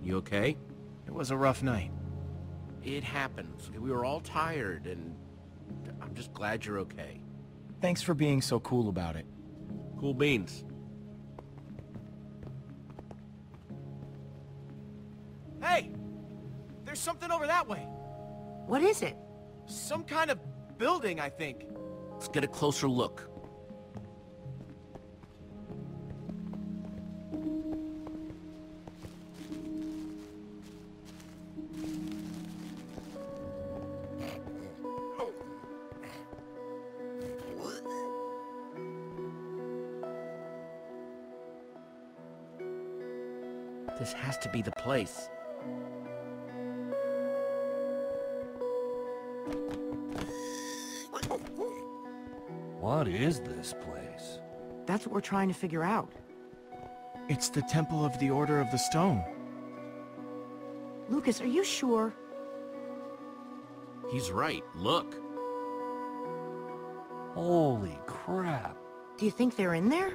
You okay? It was a rough night. It happens. We were all tired, and I'm just glad you're okay. Thanks for being so cool about it. Cool beans. Hey! There's something over that way. What is it? Some kind of building, I think. Let's get a closer look. This has to be the place. What is this place? That's what we're trying to figure out. It's the Temple of the Order of the Stone. Lucas, are you sure? He's right. Look. Holy crap. Do you think they're in there?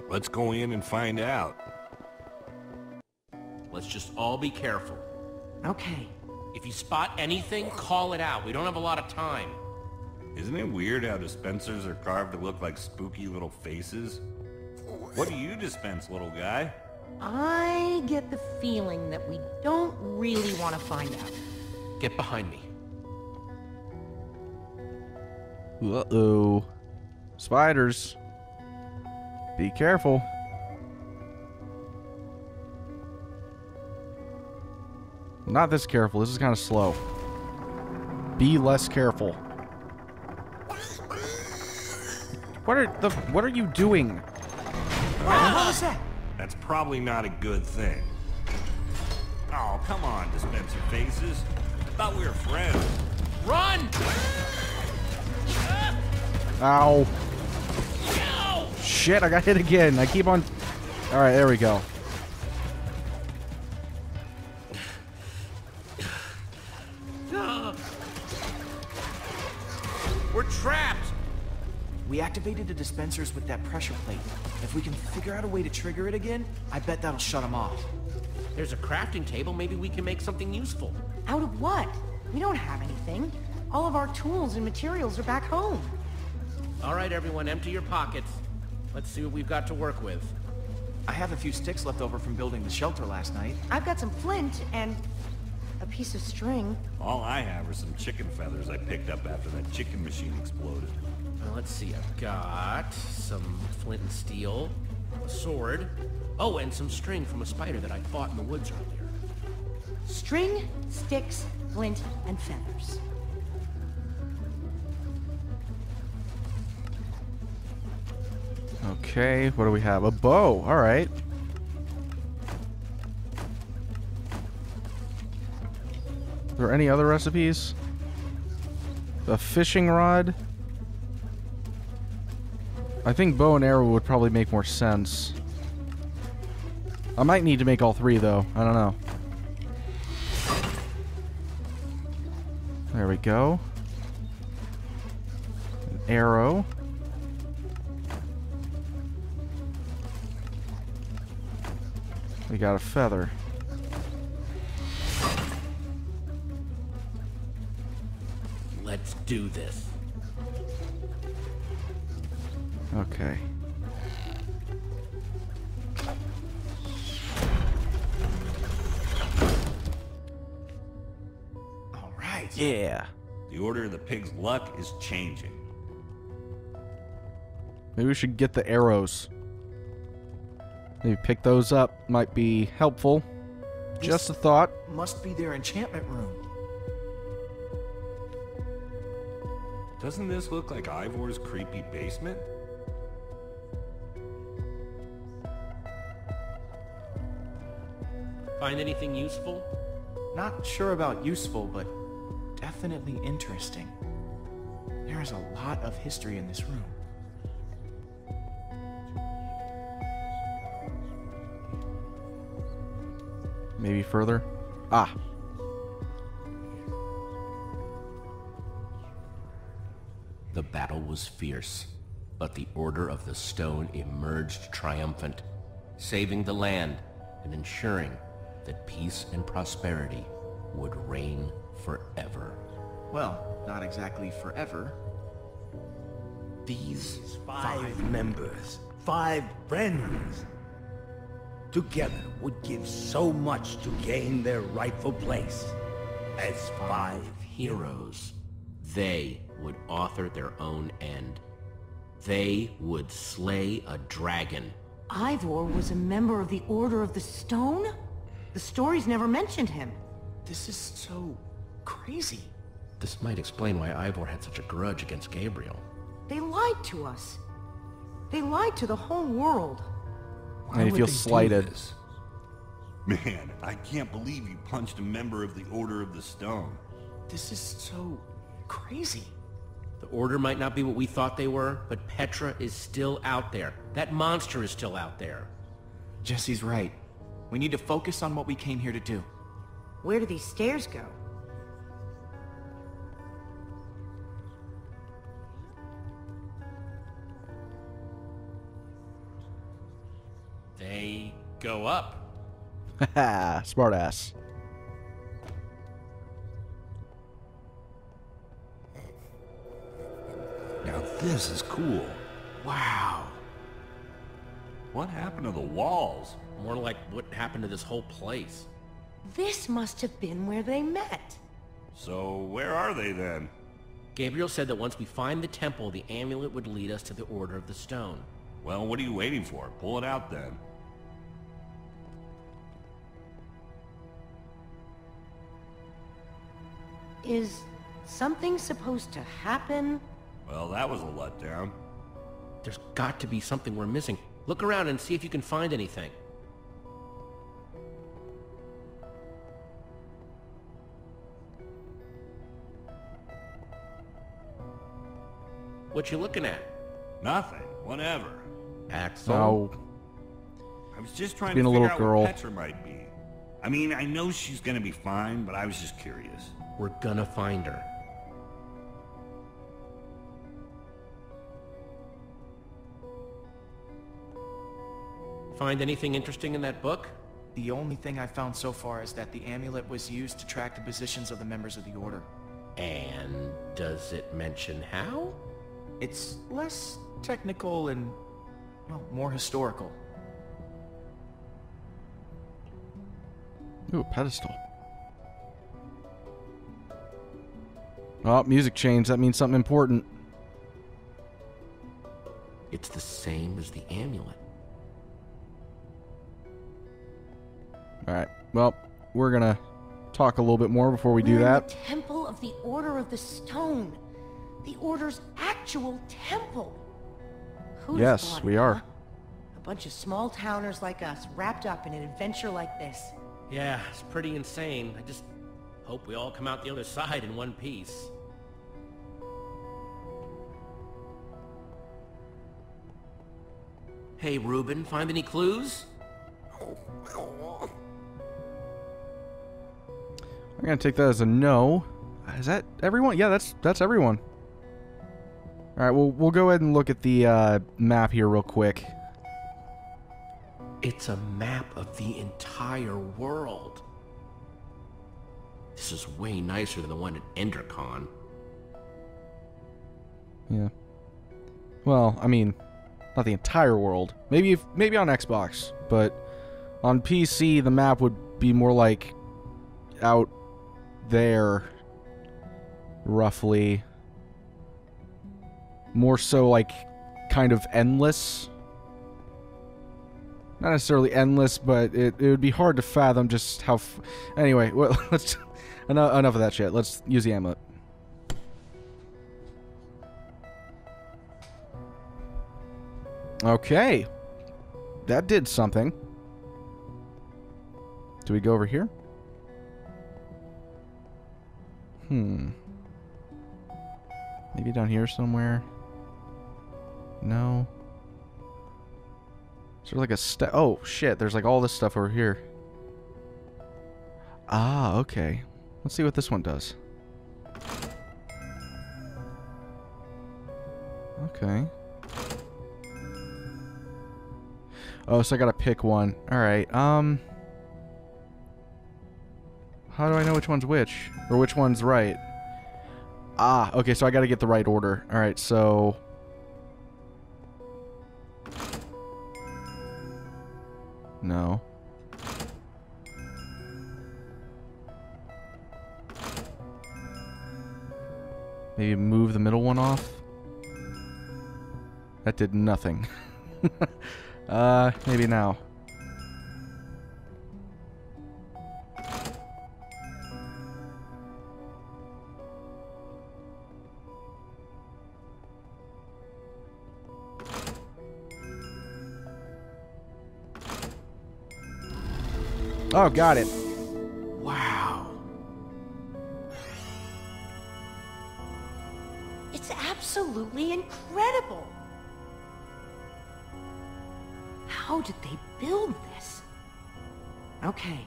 Let's go in and find out. Let's just all be careful. Okay. If you spot anything, call it out. We don't have a lot of time. Isn't it weird how dispensers are carved to look like spooky little faces? What do you dispense, little guy? I get the feeling that we don't really want to find out. Get behind me. Uh-oh. Spiders. Be careful. Not this careful. This is kind of slow. Be less careful. What are you doing? What was that? That's probably not a good thing. Oh, come on, dispenser faces. I thought we were friends. Run! Ow. Ow! Shit, I got hit again. I keep on... Alright, there we go. We're trapped! We activated the dispensers with that pressure plate. If we can figure out a way to trigger it again, I bet that'll shut them off. There's a crafting table. Maybe we can make something useful. Out of what? We don't have anything. All of our tools and materials are back home. All right, everyone, empty your pockets. Let's see what we've got to work with. I have a few sticks left over from building the shelter last night. I've got some flint and a piece of string. All I have are some chicken feathers I picked up after that chicken machine exploded. Let's see, I've got some flint and steel, a sword, oh, and some string from a spider that I fought in the woods earlier. String, sticks, flint, and feathers. Okay, what do we have? A bow. Alright. Are there any other recipes? A fishing rod. I think bow and arrow would probably make more sense. I might need to make all three, though. I don't know. There we go. An arrow. We got a feather. Let's do this. Okay. All right. Yeah. The order of the pig's luck is changing. Maybe we should get the arrows. Maybe pick those up. Might be helpful. Just a thought. Must be their enchantment room. Doesn't this look like Ivor's creepy basement? Find anything useful? Not sure about useful, but definitely interesting. There is a lot of history in this room. Maybe further. Ah. The battle was fierce, but the Order of the Stone emerged triumphant, saving the land and ensuring that peace and prosperity would reign forever. Well, not exactly forever. These 5 members, 5 friends, together would give so much to gain their rightful place as 5 heroes. They would author their own end. They would slay a dragon. Ivor was a member of the Order of the Stone? The stories never mentioned him. This is so crazy. This might explain why Ivor had such a grudge against Gabriel. They lied to us. They lied to the whole world. And you feel slighted. Man, I can't believe you punched a member of the Order of the Stone. This is so crazy. The Order might not be what we thought they were, but Petra is still out there. That monster is still out there. Jesse's right. We need to focus on what we came here to do. Where do these stairs go? They go up. Haha, smartass. Now this is cool. Wow. What happened to the walls? More like what happened to this whole place. This must have been where they met. So where are they then? Gabriel said that once we find the temple, the amulet would lead us to the Order of the Stone. Well, what are you waiting for? Pull it out then. Is something supposed to happen? Well, that was a letdown. There's got to be something we're missing. Look around and see if you can find anything. What you looking at? Nothing. Whatever. Axel? No. I was just trying to Being a figure little out girl. what Petra might be. I mean, I know she's gonna be fine, but I was just curious. We're gonna find her. Find anything interesting in that book? The only thing I found so far is that the amulet was used to track the positions of the members of the Order. And does it mention how? It's less technical and, well, more historical. Ooh, a pedestal. Oh, music changed. That means something important. It's the same as the amulet. Alright, well, we're gonna talk a little bit more before we do We're in that. the Temple of the Order of the Stone. The Order's actual temple. Who'd have Yes, thought we it, are. huh? A bunch of small towners like us wrapped up in an adventure like this. Yeah, it's pretty insane. I just hope we all come out the other side in one piece. Hey, Reuben, find any clues? I'm gonna take that as a no. Is that everyone? Yeah, that's everyone. Alright, we'll go ahead and look at the map here real quick. It's a map of the entire world. This is way nicer than the one at EnderCon. Yeah. Well, I mean, not the entire world. Maybe on Xbox, but on PC the map would be more like out there, roughly. More so like kind of endless. Not necessarily endless, but it would be hard to fathom just how... Anyway, well, let's... enough of that shit. Let's use the amulet. Okay. That did something. Do we go over here? Maybe down here somewhere? No. Is there like a oh, shit. There's like all this stuff over here. Ah, okay. Let's see what this one does. Okay. Oh, so I gotta pick one. Alright, How do I know which one's which? Or which one's right? Ah, okay, so I gotta get the right order. Alright, so... No. Maybe move the middle one off? That did nothing. Maybe now. Oh, got it. Wow. It's absolutely incredible. How did they build this? Okay,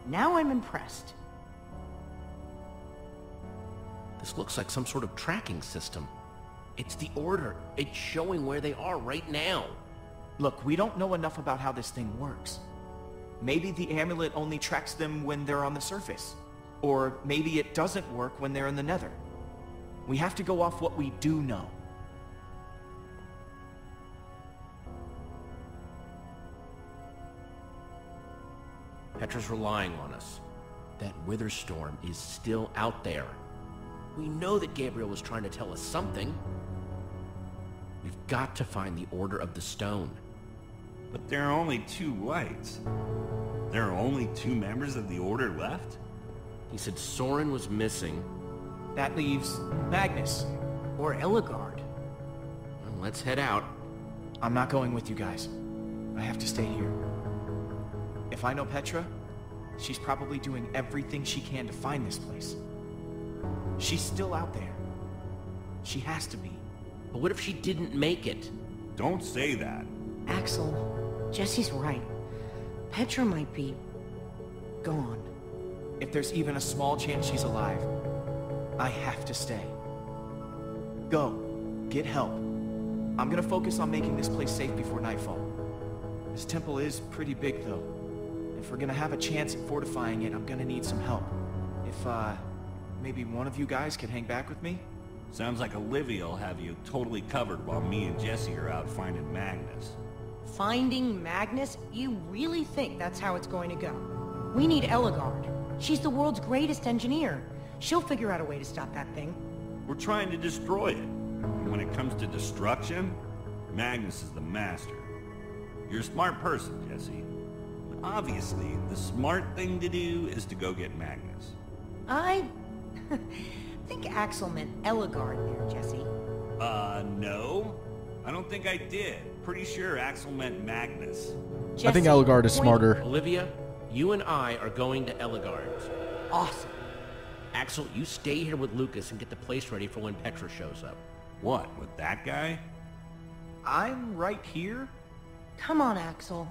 now I'm impressed. This looks like some sort of tracking system. It's the Order. It's showing where they are right now. Look, we don't know enough about how this thing works. Maybe the amulet only tracks them when they're on the surface. Or maybe it doesn't work when they're in the Nether. We have to go off what we do know. Petra's relying on us. That wither storm is still out there. We know that Gabriel was trying to tell us something. We've got to find the Order of the Stone. But there are only 2 lights. There are only 2 members of the Order left? He said Soren was missing. That leaves Magnus. Or Ellegard. Well, let's head out. I'm not going with you guys. I have to stay here. If I know Petra, she's probably doing everything she can to find this place. She's still out there. She has to be. But what if she didn't make it? Don't say that. Axel, Jesse's right. Petra might be... gone. If there's even a small chance she's alive, I have to stay. Go. Get help. I'm gonna focus on making this place safe before nightfall. This temple is pretty big, though. If we're gonna have a chance at fortifying it, I'm gonna need some help. If, maybe one of you guys could hang back with me? Sounds like Olivia will have you totally covered while me and Jesse are out finding Magnus. Finding Magnus? You really think that's how it's going to go? We need Ellegard. She's the world's greatest engineer. She'll figure out a way to stop that thing. We're trying to destroy it. And when it comes to destruction, Magnus is the master. You're a smart person, Jesse. But obviously, the smart thing to do is to go get Magnus. I think Axel meant Ellegard there, Jesse. No. I don't think I did. Pretty sure Axel meant Magnus. I think Ellegard is smarter. Olivia, you and I are going to Ellegard's. Awesome. Axel, you stay here with Lucas and get the place ready for when Petra shows up. What, with that guy? I'm right here? Come on, Axel.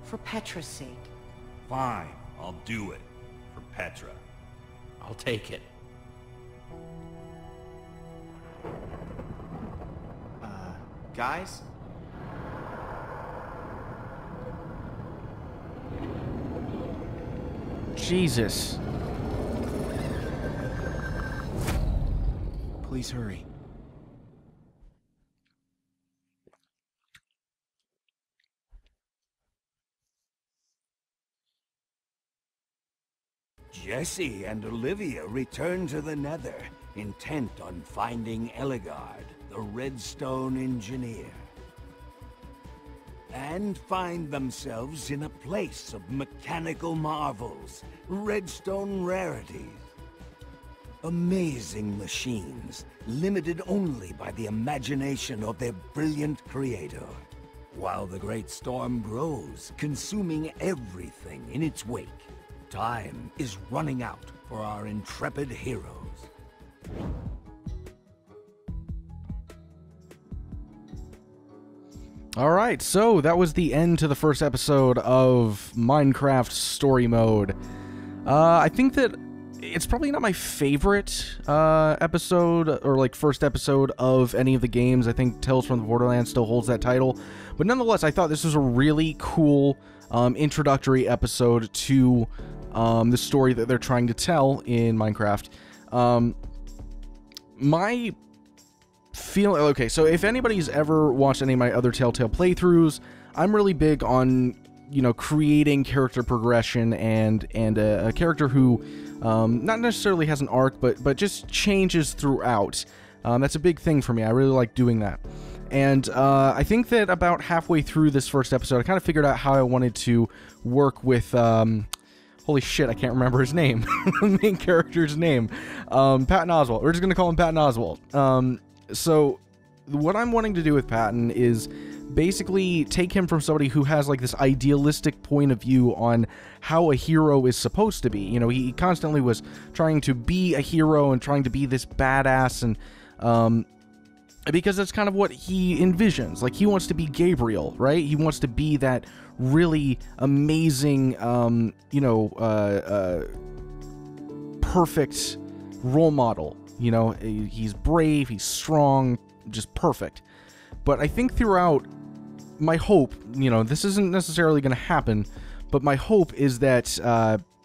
For Petra's sake. Fine, I'll do it. For Petra. I'll take it. Guys? Jesus. Please hurry. Jesse and Olivia return to the Nether, intent on finding Ellegard, the Redstone Engineer. And find themselves in a place of mechanical marvels, redstone rarities. Amazing machines, limited only by the imagination of their brilliant creator. While the great storm grows, consuming everything in its wake, time is running out for our intrepid heroes. Alright, so that was the end to the first episode of Minecraft Story Mode. I think that it's probably not my favorite episode, or like first episode of any of the games. I think Tales from the Borderlands still holds that title. But nonetheless, I thought this was a really cool introductory episode to the story that they're trying to tell in Minecraft. My feeling... Okay, so if anybody's ever watched any of my other Telltale playthroughs, I'm really big on, you know, creating character progression and a character who not necessarily has an arc, but just changes throughout. That's a big thing for me. I really like doing that. And I think that about halfway through this first episode, I kind of figured out how I wanted to work with... holy shit, I can't remember his name. The main character's name. Patton Oswalt. We're just going to call him Patton Oswalt. So what I'm wanting to do with Patton is basically take him from somebody who has like this idealistic point of view on how a hero is supposed to be. You know, he constantly was trying to be a hero and trying to be this badass, and because that's kind of what he envisions. Like, he wants to be Gabriel, right? He wants to be that really amazing, perfect role model. You know, he's brave, he's strong, just perfect. But I think throughout, my hope, you know, this isn't necessarily going to happen, but my hope is that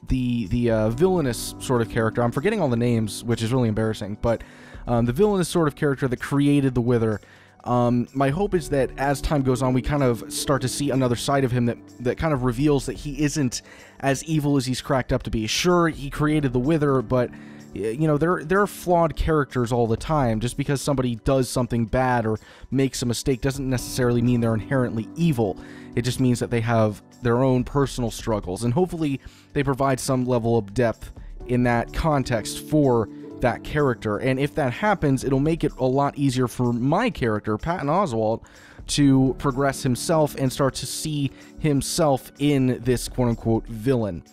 the villainous sort of character, I'm forgetting all the names, which is really embarrassing, but the villainous sort of character that created the Wither, my hope is that as time goes on, we kind of start to see another side of him that kind of reveals that he isn't as evil as he's cracked up to be. Sure, he created the Wither, but... you know, there are flawed characters all the time. Just because somebody does something bad or makes a mistake doesn't necessarily mean they're inherently evil. It just means that they have their own personal struggles, and hopefully they provide some level of depth in that context for that character. And if that happens, it'll make it a lot easier for my character, Patton Oswalt, to progress himself and start to see himself in this quote-unquote villain.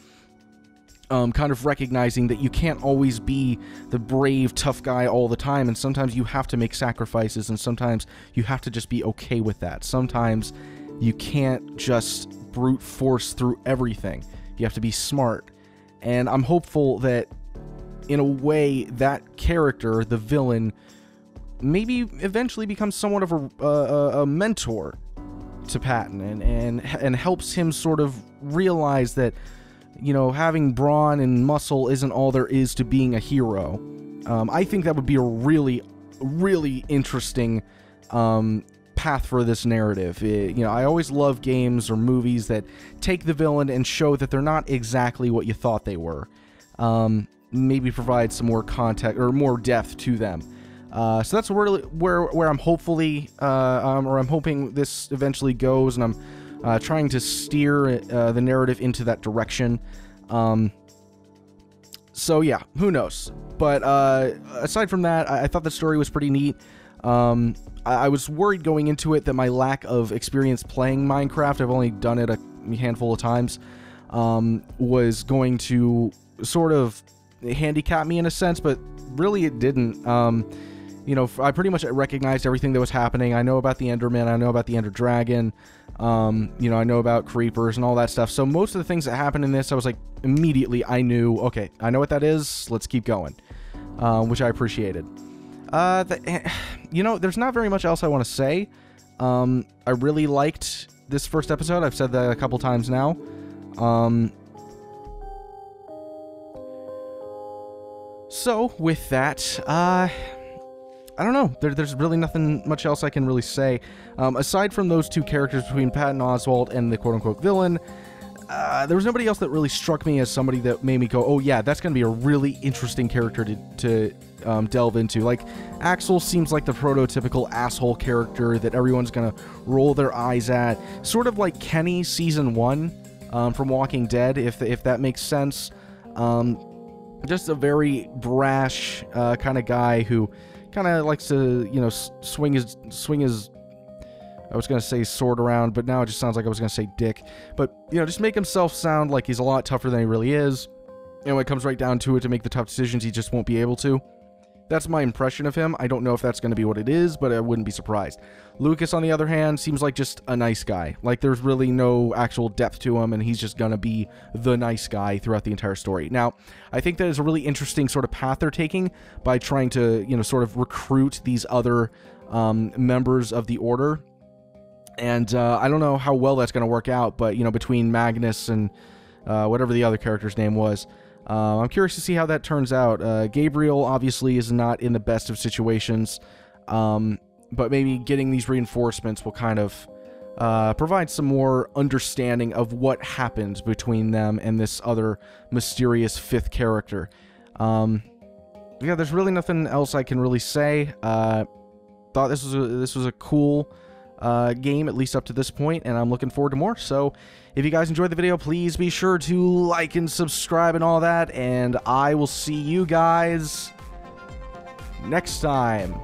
Kind of recognizing that you can't always be the brave, tough guy all the time, and sometimes you have to make sacrifices, and sometimes you have to just be okay with that. Sometimes you can't just brute force through everything. You have to be smart. And I'm hopeful that, in a way, that character, the villain, maybe eventually becomes somewhat of a mentor to Patton, and helps him sort of realize that, you know, having brawn and muscle isn't all there is to being a hero. I think that would be a really, really interesting path for this narrative. You know, I always love games or movies that take the villain and show that they're not exactly what you thought they were. Maybe provide some more context or more depth to them. So that's really where I'm hopefully, or I'm hoping this eventually goes, and I'm trying to steer the narrative into that direction. So yeah, who knows? But aside from that, I thought the story was pretty neat. I was worried going into it that my lack of experience playing Minecraft, I've only done it a handful of times, was going to sort of handicap me in a sense, but really it didn't. You know, I pretty much recognized everything that was happening. I know about the Enderman, I know about the Ender Dragon, you know, I know about creepers and all that stuff. So most of the things that happened in this, I was like, immediately I knew, okay, I know what that is, let's keep going, which I appreciated. You know, there's not very much else I want to say. I really liked this first episode. I've said that a couple times now. So with that, I don't know. There's really nothing much else I can really say. Aside from those two characters between Patton Oswalt and the quote-unquote villain, there was nobody else that really struck me as somebody that made me go, oh yeah, that's going to be a really interesting character to delve into. Like, Axel seems like the prototypical asshole character that everyone's going to roll their eyes at. Sort of like Kenny Season 1 from Walking Dead, if that makes sense. Just a very brash kind of guy who kind of likes to, you know, swing his, I was going to say sword around, but now it just sounds like I was going to say dick. But, you know, just make himself sound like he's a lot tougher than he really is. And when it comes right down to it, to make the tough decisions, he just won't be able to. That's my impression of him. I don't know if that's going to be what it is, but I wouldn't be surprised. Lucas, on the other hand, seems like just a nice guy. Like, there's really no actual depth to him, and he's just going to be the nice guy throughout the entire story. Now, I think that is a really interesting sort of path they're taking by trying to, you know, sort of recruit these other members of the Order. And I don't know how well that's going to work out, but, you know, between Magnus and whatever the other character's name was, I'm curious to see how that turns out. Gabriel obviously is not in the best of situations, but maybe getting these reinforcements will kind of provide some more understanding of what happened between them and this other mysterious fifth character. Yeah, there's really nothing else I can really say. Thought this was a cool game, at least up to this point, and I'm looking forward to more. So if you guys enjoyed the video, please be sure to like and subscribe and all that, and I will see you guys next time.